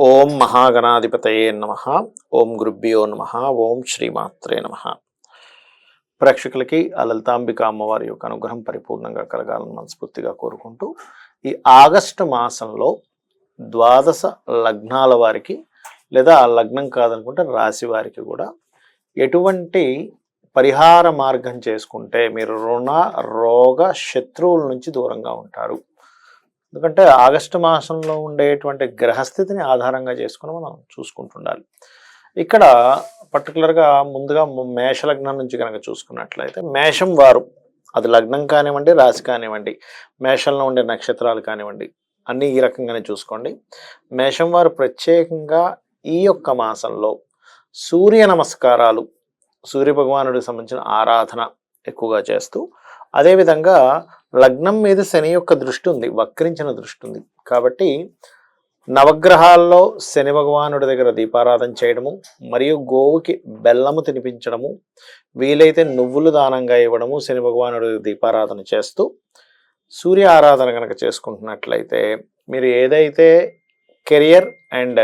ఓం మహాగణాధిపతయే నమ. ఓం గురుభ్యో నమ. ఓం శ్రీమాత్రే నమ. ప్రేక్షకులకి ఆ లలితాంబిక అమ్మవారి యొక్క అనుగ్రహం పరిపూర్ణంగా కలగాలని మనస్ఫూర్తిగా కోరుకుంటూ, ఈ ఆగస్టు మాసంలో ద్వాదశ లగ్నాల వారికి లేదా ఆ లగ్నం కాదనుకుంటే రాశి వారికి కూడా ఎటువంటి పరిహార మార్గం చేసుకుంటే మీరు రుణ రోగ శత్రువుల నుంచి దూరంగా ఉంటారు? ఎందుకంటే ఆగస్టు మాసంలో ఉండేటువంటి గ్రహస్థితిని ఆధారంగా చేసుకుని మనం చూసుకుంటుండాలి. ఇక్కడ పర్టికులర్గా ముందుగా మేషలగ్నం నుంచి కనుక చూసుకున్నట్లయితే, మేషం వారు, అది లగ్నం కానివ్వండి, రాశి కానివ్వండి, మేషంలో ఉండే నక్షత్రాలు కానివ్వండి, అన్నీ ఈ రకంగానే చూసుకోండి. మేషం వారు ప్రత్యేకంగా ఈ యొక్క మాసంలో సూర్య నమస్కారాలు, సూర్య భగవానుడికి సంబంధించిన ఆరాధన ఎక్కువగా చేస్తూ, అదేవిధంగా లగ్నం మీద శని యొక్క దృష్టి ఉంది, వక్రించిన దృష్టి ఉంది కాబట్టి నవగ్రహాల్లో శని భగవానుడి దగ్గర దీపారాధన చేయడము, మరియు గోవుకి బెల్లము తినిపించడము, వీలైతే నువ్వులు దానంగా ఇవ్వడము, శని భగవానుడి దీపారాధన చేస్తూ సూర్య ఆరాధన కనుక చేసుకుంటున్నట్లయితే మీరు ఏదైతే కెరియర్ అండ్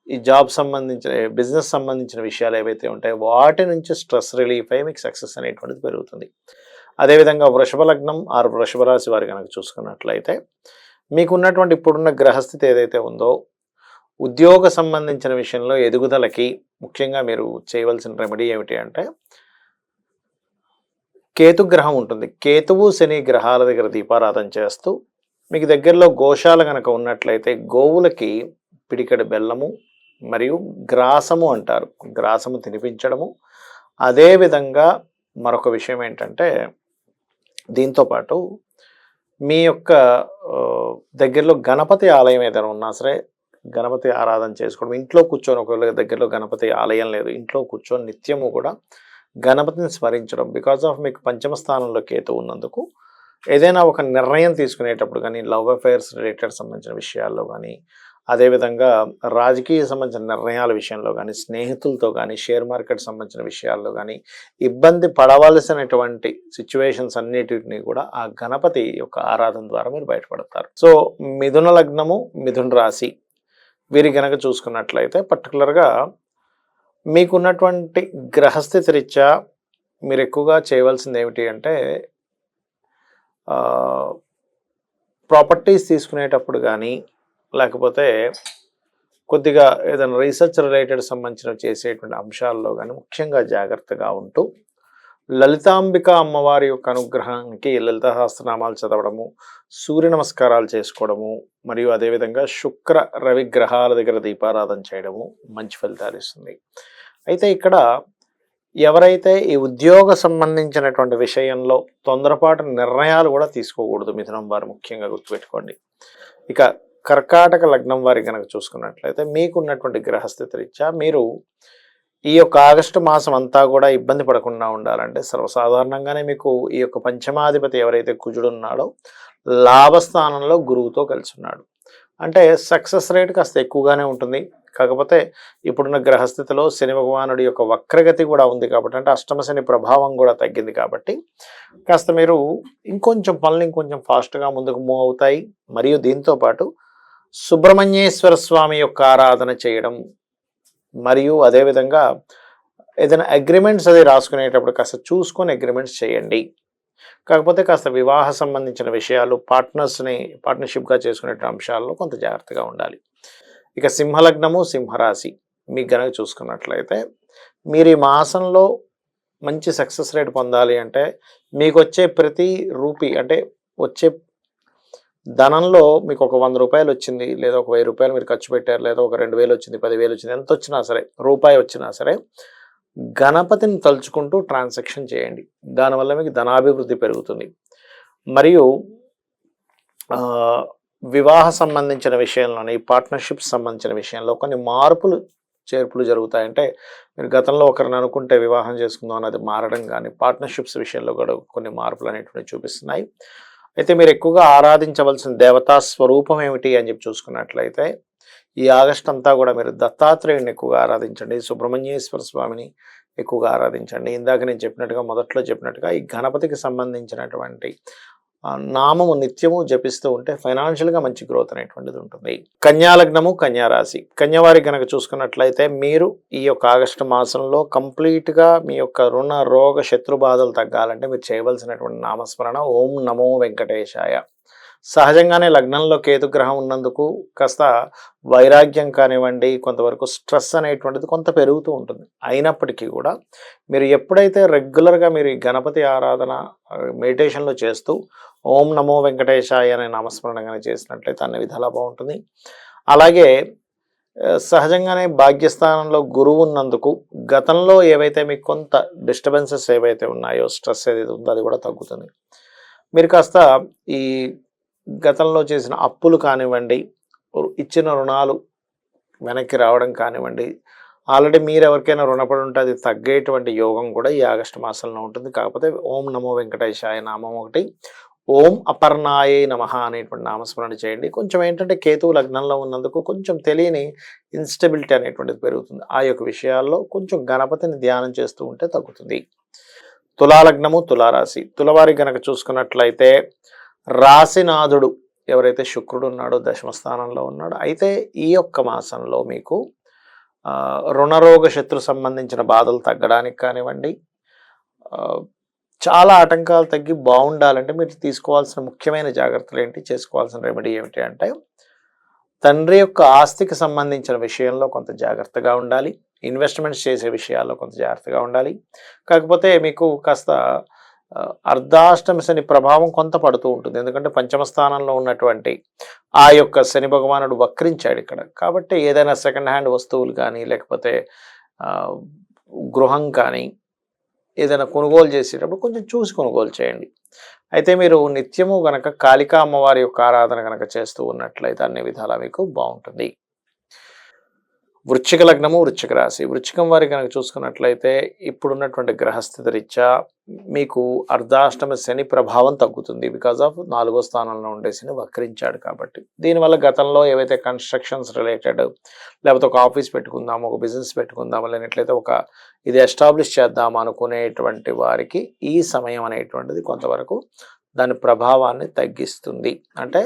ఈ జాబ్ సంబంధించిన, బిజినెస్ సంబంధించిన విషయాలు ఏవైతే ఉంటాయో వాటి నుంచి స్ట్రెస్ రిలీఫ్ అయ్యి మీకు సక్సెస్ అనేటువంటిది పెరుగుతుంది. అదేవిధంగా వృషభ లగ్నం ఆరు వృషభ రాశి వారి కనుక చూసుకున్నట్లయితే, మీకున్నటువంటి ఇప్పుడున్న గ్రహస్థితి ఏదైతే ఉందో ఉద్యోగ సంబంధించిన విషయంలో ఎదుగుదలకి ముఖ్యంగా మీరు చేయవలసిన రెమెడీ ఏమిటి అంటే, కేతుగ్రహం ఉంటుంది, కేతువు శని గ్రహాల దగ్గర దీపారాధన చేస్తూ, మీకు దగ్గరలో గోశాల కనుక ఉన్నట్లయితే గోవులకి పిడికెడు బెల్లము మరియు గ్రాసము అంటారు, గ్రాసము తినిపించడము. అదేవిధంగా మరొక విషయం ఏంటంటే, దీంతోపాటు మీ యొక్క దగ్గరలో గణపతి ఆలయం ఏదైనా ఉన్నా సరే గణపతి ఆరాధన చేసుకోవడం, ఇంట్లో కూర్చొని, ఒకవేళ దగ్గరలో గణపతి ఆలయం లేదు, ఇంట్లో కూర్చొని నిత్యము కూడా గణపతిని స్మరించడం. బికాజ్ ఆఫ్ మీకు పంచమ స్థానంలో కేతు ఉన్నందుకు ఏదైనా ఒక నిర్ణయం తీసుకునేటప్పుడు కానీ, లవ్ అఫైర్స్ రిలేటెడ్ సంబంధించిన విషయాల్లో కానీ, అదేవిధంగా రాజకీయ సంబంధించిన నిర్ణయాల విషయంలో కానీ, స్నేహితులతో కానీ, షేర్ మార్కెట్ సంబంధించిన విషయాల్లో కానీ ఇబ్బంది పడవలసినటువంటి సిచ్యువేషన్స్ అన్నిటిని కూడా ఆ గణపతి యొక్క ఆరాధన ద్వారా మీరు బయటపడతారు. సో మిథున లగ్నము, మిథున రాశి వీరి గనక చూసుకున్నట్లయితే, పర్టికులర్గా మీకున్నటువంటి గ్రహస్థితి రీత్యా మీరు ఎక్కువగా చేయవలసింది ఏమిటి అంటే, ప్రాపర్టీస్ తీసుకునేటప్పుడు కానీ, లేకపోతే కొద్దిగా ఏదైనా రీసెర్చ్ రిలేటెడ్ సంబంధించిన చేసేటువంటి అంశాల్లో కానీ ముఖ్యంగా జాగ్రత్తగా ఉంటూ, లలితాంబిక అమ్మవారి యొక్క అనుగ్రహానికి లలిత సహస్రనామాలు చదవడము, సూర్య నమస్కారాలు చేసుకోవడము, మరియు అదేవిధంగా శుక్ర రవి గ్రహాల దగ్గర దీపారాధన చేయడము మంచి ఫలితాలు ఇస్తుంది. అయితే ఇక్కడ ఎవరైతే ఈ ఉద్యోగ సంబంధించినటువంటి విషయంలో తొందరపాటు నిర్ణయాలు కూడా తీసుకోకూడదు, మిథునం వారు ముఖ్యంగా గుర్తుపెట్టుకోండి. ఇక కర్కాటక లగ్నం వారి కనుక చూసుకున్నట్లయితే, మీకున్నటువంటి గ్రహస్థితి రీత్యా మీరు ఈ యొక్క ఆగస్టు మాసం అంతా కూడా ఇబ్బంది పడకుండా ఉండాలంటే, సర్వసాధారణంగానే మీకు ఈ యొక్క పంచమాధిపతి ఎవరైతే కుజుడు ఉన్నాడో లాభస్థానంలో గురువుతో కలిసి ఉన్నాడు, అంటే సక్సెస్ రేట్ కాస్త ఎక్కువగానే ఉంటుంది. కాకపోతే ఇప్పుడున్న గ్రహస్థితిలో శని భగవానుడి యొక్క వక్రగతి కూడా ఉంది కాబట్టి, అంటే అష్టమ శని ప్రభావం కూడా తగ్గింది కాబట్టి కాస్త మీరు ఇంకొంచెం పనులు ఇంకొంచెం ఫాస్ట్గా ముందుకు మూవ్ అవుతాయి. మరియు దీంతోపాటు సుబ్రహ్మణ్యేశ్వర స్వామి యొక్క ఆరాధన చేయడం, మరియు అదేవిధంగా ఏదైనా అగ్రిమెంట్స్ అది రాసుకునేటప్పుడు కాస్త చూసుకొని అగ్రిమెంట్స్ చేయండి. కాకపోతే కాస్త వివాహ సంబంధించిన విషయాలు, పార్ట్నర్షిప్గా చేసుకునే అంశాల్లో కొంత జాగ్రత్తగా ఉండాలి. ఇక సింహలగ్నము, సింహరాశి మీకు గనక చూసుకున్నట్లయితే, మీరు ఈ మాసంలో మంచి సక్సెస్ రేట్ పొందాలి అంటే, మీకు వచ్చే ప్రతి రూపీ, అంటే వచ్చే ధనంలో మీకు ఒక 100 రూపాయలు వచ్చింది, లేదా ఒక 1000 రూపాయలు మీరు ఖర్చు పెట్టారు, లేదా ఒక 2000 వచ్చింది, 10,000 వచ్చింది, ఎంత వచ్చినా సరే, రూపాయి వచ్చినా సరే గణపతిని తలుచుకుంటూ ట్రాన్సాక్షన్ చేయండి. దానివల్ల మీకు ధనాభివృద్ధి పెరుగుతుంది. మరియు వివాహ సంబంధించిన విషయంలోని, పార్ట్నర్షిప్స్ సంబంధించిన విషయంలో కొన్ని మార్పులు చేర్పులు జరుగుతాయంటే, మీరు గతంలో ఒకరిని అనుకుంటే వివాహం చేసుకుందాం అన్నది మారడం కానీ, పార్ట్నర్షిప్స్ విషయంలో కూడా కొన్ని మార్పులు అనేటువంటివి చూపిస్తున్నాయి. అయితే మీరు ఎక్కువగా ఆరాధించవలసిన దేవతా స్వరూపం ఏమిటి అని చెప్పి చూసుకున్నట్లయితే, ఈ ఆగస్ట్ అంతా కూడా మీరు దత్తాత్రేయుని ఎక్కువగా ఆరాధించండి, సుబ్రహ్మణ్యేశ్వర స్వామిని ఎక్కువగా ఆరాధించండి. ఇందాక నేను చెప్పినట్టుగా, మొదట్లో చెప్పినట్టుగా ఈ గణపతికి సంబంధించినటువంటి నామము నిత్యము జపిస్తూ ఉంటే ఫైనాన్షియల్గా మంచి గ్రోత్ అనేటువంటిది ఉంటుంది. కన్యా లగ్నము, కన్యా రాశి, కన్యవారికి కనుక చూసుకున్నట్లయితే మీరు ఈ యొక్క ఆగస్టు మాసంలో కంప్లీట్గా మీ యొక్క రుణ రోగ శత్రు బాధలు తగ్గాలంటే మీరు చేయవలసినటువంటి నామస్మరణ ఓం నమో వెంకటేశాయ. సహజంగానే లగ్నంలో కేతుగ్రహం ఉన్నందుకు కాస్త వైరాగ్యం కానివ్వండి, కొంతవరకు స్ట్రెస్ అనేటువంటిది కొంత పెరుగుతూ ఉంటుంది. అయినప్పటికీ కూడా మీరు ఎప్పుడైతే రెగ్యులర్గా మీరు ఈ గణపతి ఆరాధన మెడిటేషన్లో చేస్తూ ఓం నమో వెంకటేశాయ అనే నామస్మరణ కానీ చేసినట్లయితే అన్ని విధాలా బాగుంటుంది. అలాగే సహజంగానే భాగ్యస్థానంలో గురువు ఉన్నందుకు గతంలో ఏవైతే మీకు కొంత డిస్టర్బెన్సెస్ ఏవైతే ఉన్నాయో, స్ట్రెస్ ఏదైతే ఉందో అది కూడా తగ్గుతుంది. మీరు కాస్త ఈ గతంలో చేసిన అప్పులు కానివ్వండి, ఇచ్చిన రుణాలు వెనక్కి రావడం కానివ్వండి, ఆల్రెడీ మీరు ఎవరికైనా రుణపడి ఉంటే అది తగ్గేటువంటి యోగం కూడా ఈ ఆగస్టు మాసంలో ఉంటుంది. కాకపోతే ఓం నమో వెంకటేశాయ నామం ఒకటి, ఓం అపర్ణాయే నమః అనేటువంటి నామస్మరణ చేయండి. కొంచెం ఏంటంటే కేతువు లగ్నంలో ఉన్నందుకు కొంచెం తెలియని ఇన్స్టెబిలిటీ అనేటువంటిది పెరుగుతుంది. ఆ యొక్క విషయాల్లో కొంచెం గణపతిని ధ్యానం చేస్తూ ఉంటే తగ్గుతుంది. తులాలగ్నము, తులారాశి, తులవారి గనక చూసుకున్నట్లయితే రాశినాథుడు ఎవరైతే శుక్రుడు ఉన్నాడో దశమ స్థానంలో ఉన్నాడో. అయితే ఈ యొక్క మాసంలో మీకు రుణరోగ శత్రు సంబంధించిన బాధలు తగ్గడానికి కానివ్వండి, చాలా ఆటంకాలు తగ్గి బాగుండాలంటే మీరు తీసుకోవాల్సిన ముఖ్యమైన జాగ్రత్తలు ఏంటి, చేసుకోవాల్సిన రెమెడీ ఏమిటి అంటే తండ్రి యొక్క ఆస్తికి సంబంధించిన విషయంలో కొంత జాగ్రత్తగా ఉండాలి. ఇన్వెస్ట్మెంట్స్ చేసే విషయాల్లో కొంత జాగ్రత్తగా ఉండాలి. కాకపోతే మీకు కాస్త అర్ధాష్టమ శని ప్రభావం కొంత పడుతూ ఉంటుంది. ఎందుకంటే పంచమ స్థానంలో ఉన్నటువంటి ఆ యొక్క శని భగవానుడు వక్రించాడు ఇక్కడ. కాబట్టి ఏదైనా సెకండ్ హ్యాండ్ వస్తువులు కానీ, లేకపోతే గృహం కానీ ఏదైనా కొనుగోలు చేసేటప్పుడు కొంచెం చూసి కొనుగోలు చేయండి. అయితే మీరు నిత్యము గనక కాళికా అమ్మవారి యొక్క ఆరాధన కనుక చేస్తూ ఉన్నట్లయితే అన్ని విధాలా మీకు బాగుంటుంది. వృశ్చిక లగ్నము, వృశ్చిక రాశి, వృశ్చికం వారి కనుక చూసుకున్నట్లయితే ఇప్పుడున్నటువంటి గ్రహస్థితి రీత్యా మీకు అర్ధాష్టమ శని ప్రభావం తగ్గుతుంది. బికాజ్ ఆఫ్ 4వ స్థానంలో ఉండే శని వక్రించాడు కాబట్టి. దీనివల్ల గతంలో ఏవైతే కన్స్ట్రక్షన్స్ రిలేటెడ్, లేకపోతే ఒక ఆఫీస్ పెట్టుకుందాము, ఒక బిజినెస్ పెట్టుకుందాము, లేనట్లయితే ఒక ఇది ఎస్టాబ్లిష్ చేద్దాం అనుకునేటువంటి వారికి ఈ సమయం అనేటువంటిది కొంతవరకు దాని ప్రభావాన్ని తగ్గిస్తుంది. అంటే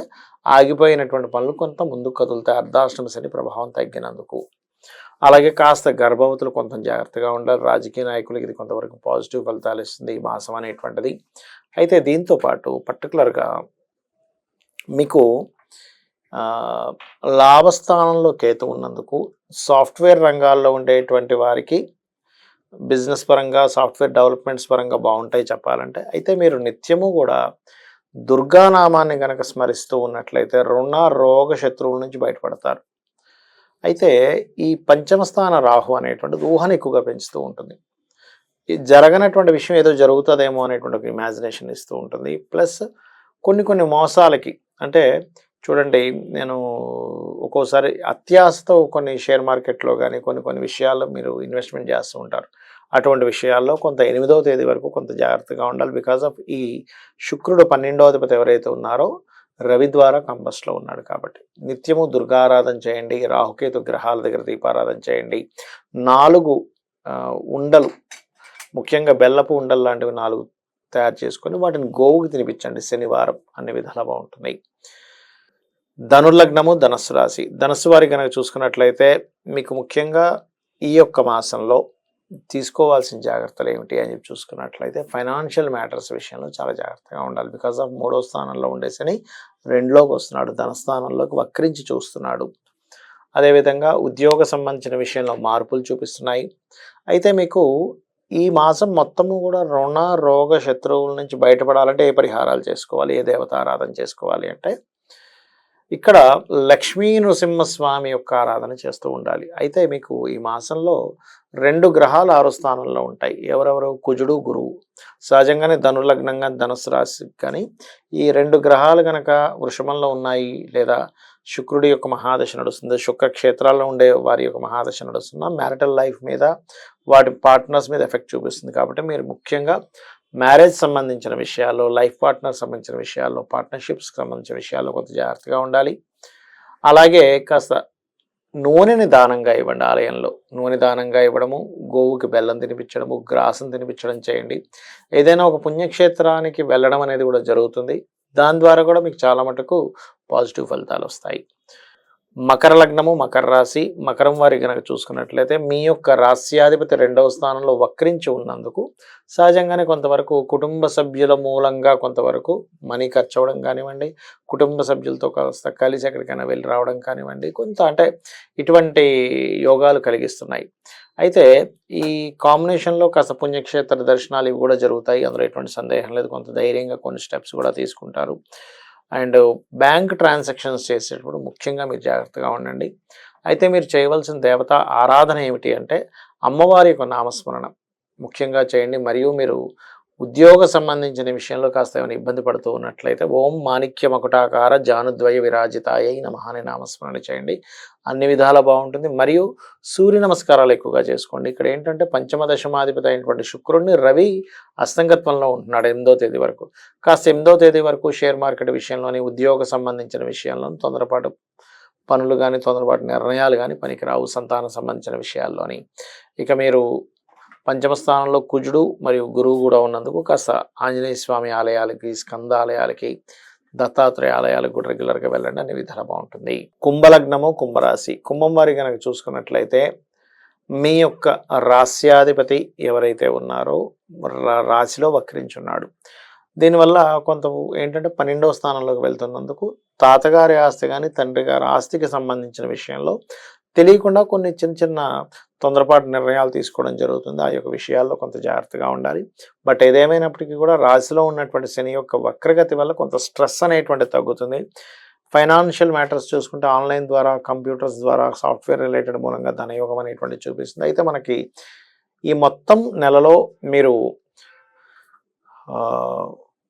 ఆగిపోయినటువంటి పనులు కొంత ముందుకు కదులుతాయి అర్ధాష్టమ శని ప్రభావం తగ్గినందుకు. అలాగే కాస్త గర్భవతులు కొంత జాగ్రత్తగా ఉండాలి. రాజకీయ నాయకులకి ఇది కొంతవరకు పాజిటివ్ ఫలితాలు ఇస్తుంది ఈ మాసం అనేటువంటిది. అయితే దీంతో పాటు పర్టికులర్గా మీకు లాభస్థానంలో కేతు ఉన్నందుకు సాఫ్ట్వేర్ రంగాల్లో ఉండేటువంటి వారికి బిజినెస్ పరంగా, సాఫ్ట్వేర్ డెవలప్మెంట్స్ పరంగా బాగుంటాయి చెప్పాలంటే. అయితే మీరు నిత్యము కూడా దుర్గానామాన్ని కనుక స్మరిస్తూ ఉన్నట్లయితే రుణ రోగ శత్రువుల నుంచి బయటపడతారు. అయితే ఈ పంచమ స్థాన రాహు అనేటువంటిది ఊహను ఎక్కువగా పెంచుతూ ఉంటుంది. ఈ జరగనటువంటి విషయం ఏదో జరుగుతుందేమో అనేటువంటి ఒక ఇమాజినేషన్ ఇస్తూ ఉంటుంది. ప్లస్ కొన్ని మోసాలకి, అంటే చూడండి, నేను ఒక్కోసారి అత్యాశతో కొన్ని షేర్ మార్కెట్లో కానీ కొన్ని విషయాల్లో మీరు ఇన్వెస్ట్మెంట్ చేస్తూ ఉంటారు. అటువంటి విషయాల్లో కొంత 8వ తేదీ వరకు కొంత జాగ్రత్తగా ఉండాలి. బికాజ్ ఆఫ్ ఈ శుక్రుడు 12వ అధిపతి ఎవరైతే ఉన్నారో రవి ద్వారా కంబస్లో ఉన్నాడు కాబట్టి నిత్యము దుర్గారాధన చేయండి. రాహుకేతు గ్రహాల దగ్గర దీపారాధన చేయండి. 4 ఉండలు, ముఖ్యంగా బెల్లపు ఉండలు లాంటివి 4 తయారు చేసుకొని వాటిని గోవుకి తినిపించండి శనివారం. అన్ని విధాలా బాగుంటున్నాయి. ధనుర్లగ్నము, ధనస్సు రాశి, ధనస్సు వారి కనుక చూసుకున్నట్లయితే మీకు ముఖ్యంగా ఈ యొక్క మాసంలో తీసుకోవాల్సిన జాగ్రత్తలు ఏమిటి అని చెప్పి చూసుకున్నట్లయితే ఫైనాన్షియల్ మ్యాటర్స్ విషయంలో చాలా జాగ్రత్తగా ఉండాలి. బికాజ్ ఆఫ్ 3వ స్థానంలో ఉండేసని 2లోకి వస్తున్నాడు, ధనస్థానంలోకి వక్రించి చూస్తున్నాడు. అదేవిధంగా ఉద్యోగ సంబంధించిన విషయంలో మార్పులు చూపిస్తున్నాయి. అయితే మీకు ఈ మాసం మొత్తము కూడా రుణ రోగ శత్రువుల నుంచి బయటపడాలంటే ఏ పరిహారాలు చేసుకోవాలి, ఏ దేవత ఆరాధన చేసుకోవాలి అంటే ఇక్కడ లక్ష్మీ నృసింహస్వామి యొక్క ఆరాధన చేస్తూ ఉండాలి. అయితే మీకు ఈ మాసంలో 2 గ్రహాలు 6వ స్థానంలో ఉంటాయి. ఎవరెవరు? కుజుడు, గురువు. సహజంగానే ధనుర్లగ్నంగా ధనుస్సు రాశి కానీ ఈ 2 గ్రహాలు కనుక వృషభంలో ఉన్నాయి, లేదా శుక్రుడి యొక్క మహాదశ నడుస్తుంది, శుక్ర క్షేత్రాల్లో ఉండే వారి యొక్క మహాదశ నడుస్తున్న మ్యారిటల్ లైఫ్ మీద, వాటి పార్ట్నర్స్ మీద ఎఫెక్ట్ చూపిస్తుంది. కాబట్టి మీరు ముఖ్యంగా మ్యారేజ్ సంబంధించిన విషయాల్లో, లైఫ్ పార్ట్నర్ సంబంధించిన విషయాల్లో, పార్ట్నర్షిప్స్కి సంబంధించిన విషయాల్లో కొంత జాగ్రత్తగా ఉండాలి. అలాగే కాస్త నూనెని దానంగా ఇవ్వండి. ఆలయంలో నూనె దానంగా ఇవ్వడము, గోవుకి బెల్లం తినిపించడము, గ్రాసం తినిపించడం చేయండి. ఏదైనా ఒక పుణ్యక్షేత్రానికి వెళ్ళడం అనేది కూడా జరుగుతుంది. దాని ద్వారా కూడా మీకు చాలా మటుకు పాజిటివ్ ఫలితాలు వస్తాయి. మకర లగ్నము, మకర రాశి, మకరం వారి కనుక చూసుకున్నట్లయితే మీ యొక్క రాస్యాధిపతి 2వ స్థానంలో వక్రించి ఉన్నందుకు సహజంగానే కొంతవరకు కుటుంబ సభ్యుల మూలంగా కొంతవరకు మనీ ఖర్చు అవ్వడం కానివ్వండి, కుటుంబ సభ్యులతో కాస్త కలిసి ఎక్కడికైనా వెళ్ళి రావడం కానివ్వండి, కొంత అంటే ఇటువంటి యోగాలు కలిగిస్తున్నాయి. అయితే ఈ కాంబినేషన్లో కాస్త పుణ్యక్షేత్ర దర్శనాలు ఇవి కూడా జరుగుతాయి, అందులో ఎటువంటి సందేహం లేదు. కొంత ధైర్యంగా కొన్ని స్టెప్స్ కూడా తీసుకుంటారు. అండ్ బ్యాంక్ ట్రాన్సాక్షన్స్ చేసేటప్పుడు ముఖ్యంగా మీరు జాగ్రత్తగా ఉండండి. అయితే మీరు చేయవలసిన దేవత ఆరాధన ఏమిటి అంటే అమ్మవారి యొక్క నామస్మరణ ముఖ్యంగా చేయండి. మరియు మీరు ఉద్యోగ సంబంధించిన విషయంలో కాస్త ఏమైనా ఇబ్బంది పడుతూ ఉన్నట్లయితే ఓం మాణిక్య మకుటాకార జానుద్వయ విరాజితాయ నమః అనే నామస్మరణ చేయండి. అన్ని విధాలా బాగుంటుంది. మరియు సూర్య నమస్కారాలు ఎక్కువగా చేసుకోండి. ఇక్కడ ఏంటంటే పంచమ దశమాధిపతి అయినటువంటి శుక్రుడిని రవి అస్తంగత్వంలో ఉంటున్నాడు 8వ తేదీ వరకు. కాస్త 8వ తేదీ వరకు షేర్ మార్కెట్ విషయంలోని, ఉద్యోగ సంబంధించిన విషయంలోని తొందరపాటు పనులు కానీ, తొందరపాటు నిర్ణయాలు కానీ పనికిరావు. సంతానం సంబంధించిన విషయాల్లోని ఇక మీరు పంచమ స్థానంలో కుజుడు మరియు గురువు కూడా ఉన్నందుకు కాస్త ఆంజనేయ స్వామి ఆలయాలకి, స్కంద ఆలయాలకి, దత్తాత్రేయ ఆలయాలకు కూడా రెగ్యులర్గా వెళ్ళండి. అన్ని విధాలు బాగుంటుంది. కుంభలగ్నము, కుంభరాశి. కుంభం వారి కనుక చూసుకున్నట్లయితే మీ యొక్క రాస్యాధిపతి ఎవరైతే ఉన్నారో రాశిలో వక్రించున్నాడు. దీనివల్ల కొంత ఏంటంటే 12వ స్థానంలోకి వెళ్తున్నందుకు తాతగారి ఆస్తి కానీ, తండ్రి గారి ఆస్తికి సంబంధించిన విషయంలో తెలియకుండా కొన్ని చిన్న చిన్న తొందరపాటు నిర్ణయాలు తీసుకోవడం జరుగుతుంది. ఆ యొక్క విషయాల్లో కొంత జాగ్రత్తగా ఉండాలి. బట్ ఏదేమైనప్పటికీ కూడా రాశిలో ఉన్నటువంటి శని యొక్క వక్రగతి వల్ల కొంత స్ట్రెస్ అనేటువంటి తగ్గుతుంది. ఫైనాన్షియల్ మ్యాటర్స్ చూసుకుంటే ఆన్లైన్ ద్వారా, కంప్యూటర్స్ ద్వారా, సాఫ్ట్వేర్ రిలేటెడ్ మూలంగా ధనయోగం అనేటువంటి చూపిస్తుంది. అయితే మనకి ఈ మొత్తం నెలలో మీరు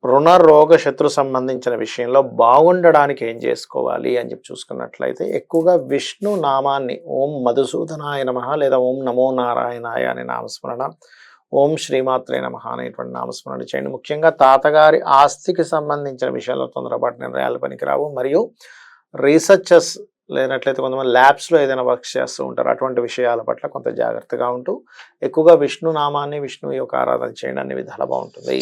రుణ రోగ శత్రు సంబంధించిన విషయంలో బాగుండడానికి ఏం చేసుకోవాలి అని చెప్పి చూసుకున్నట్లయితే ఎక్కువగా విష్ణు నామాన్ని ఓం మధుసూదనాయ నమః లేదా ఓం నమో నారాయణాయ అనే నామస్మరణ, ఓం శ్రీమాత్రే నమః అనేటువంటి నామస్మరణ చేయండి. ముఖ్యంగా తాతగారి ఆస్తికి సంబంధించిన విషయాల్లో తొందరపాటు నిర్ణయాలు పనికిరావు. మరియు రీసెర్చర్స్ లేనట్లయితే కొంతమంది ల్యాబ్స్లో ఏదైనా వర్క్ చేస్తూ ఉంటారు, అటువంటి విషయాల పట్ల కొంత జాగ్రత్తగా ఉంటూ ఎక్కువగా విష్ణు నామాన్ని, విష్ణు యొక్క ఆరాధన చేయండి. అన్ని విధాలు బాగుంటుంది.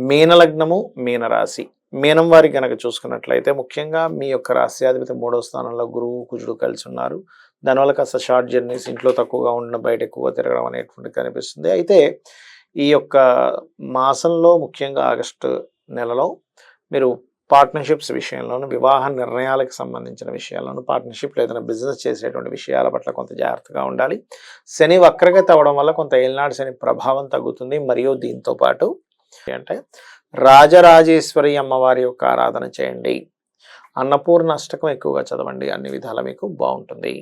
మీనలగ్నము, మీనరాశి. మీనం వారికి కనుక చూసుకున్నట్లయితే ముఖ్యంగా మీ యొక్క రాశ్యాధిపతి 3వ స్థానంలో గురువు, కుజుడు కలిసి ఉన్నారు. దానివల్ల కాస్త షార్ట్ జర్నీస్, ఇంట్లో తక్కువగా ఉండడం, బయట ఎక్కువగా తిరగడం అనేటువంటి కనిపిస్తుంది. అయితే ఈ యొక్క మాసంలో ముఖ్యంగా ఆగస్టు నెలలో మీరు పార్ట్నర్షిప్స్ విషయంలోను, వివాహ నిర్ణయాలకు సంబంధించిన విషయాల్లోనూ, పార్ట్నర్షిప్లో ఏదైనా బిజినెస్ చేసేటువంటి విషయాల పట్ల కొంత జాగ్రత్తగా ఉండాలి. శని వక్రగతి అవ్వడం వల్ల కొంత ఏలినాడు శని ప్రభావం తగ్గుతుంది. మరియు దీంతో పాటు అంటే రాజరాజేశ్వరి అమ్మవారి యొక్క ఆరాధన చేయండి. అన్నపూర్ణ అష్టకం ఎక్కువగా చదవండి. అన్ని విధాలా మీకు బాగుంటుంది.